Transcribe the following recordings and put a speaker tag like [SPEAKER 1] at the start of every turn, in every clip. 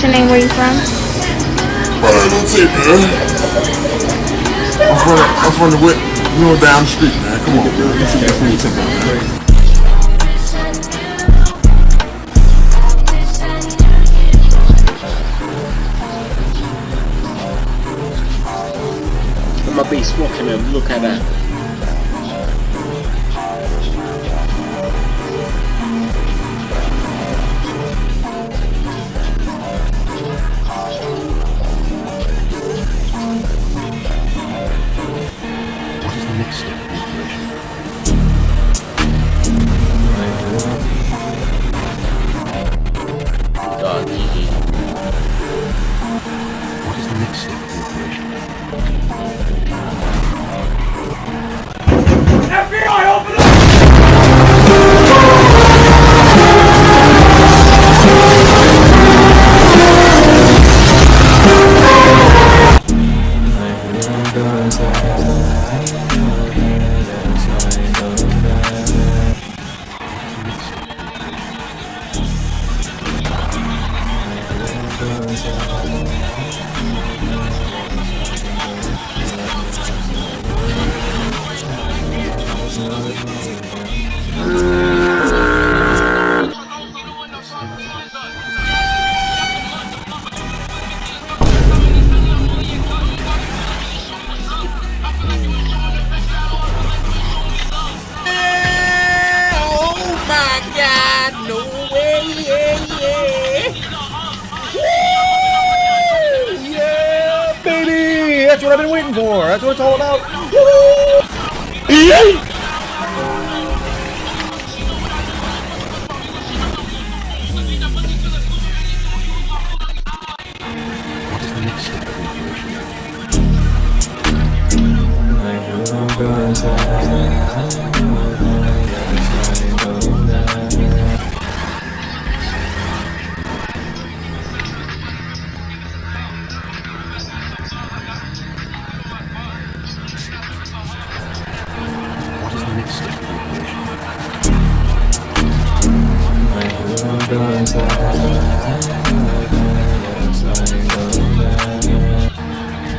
[SPEAKER 1] your name? Where you from?
[SPEAKER 2] Brother, don't say, man. I'm from the wet, down the street, man. Come on, man. Let's see that food tip out, man.
[SPEAKER 3] My beast watching him, look at that.
[SPEAKER 4] What is the next step in the operation? What is the next step in the operation?
[SPEAKER 5] FBI, open up!
[SPEAKER 6] That's what I've been waiting for. That's what it's all about.
[SPEAKER 4] What is the next step in the operation?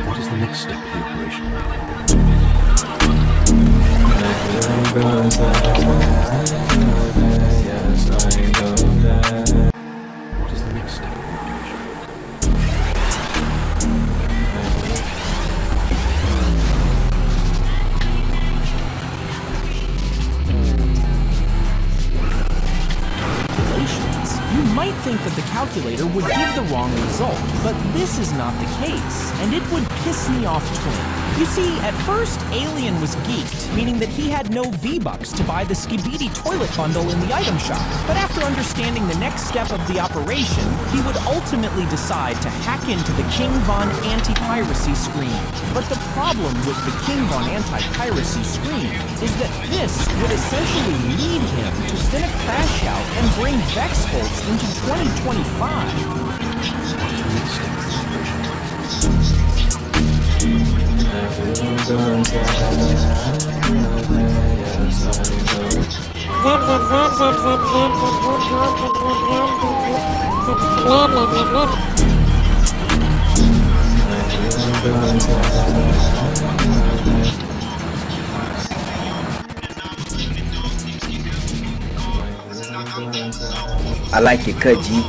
[SPEAKER 4] What is the next step in the operation? What is the next step in the operation? What is the next step in the operation?
[SPEAKER 7] You might think that the calculator would give the wrong result, but this is not the case, and it would piss me off twin. You see, at first, Alien was geeked, meaning that he had no V-Bucks to buy the Skibidi toilet bundle in the item shop. But after understanding the next step of the operation, he would ultimately decide to hack into the King Von anti-piracy screen. But the problem with the King Von anti-piracy screen is that this would essentially lead him to spin a crash out and bring Vex bolts into 2025.
[SPEAKER 3] I like your cut, G.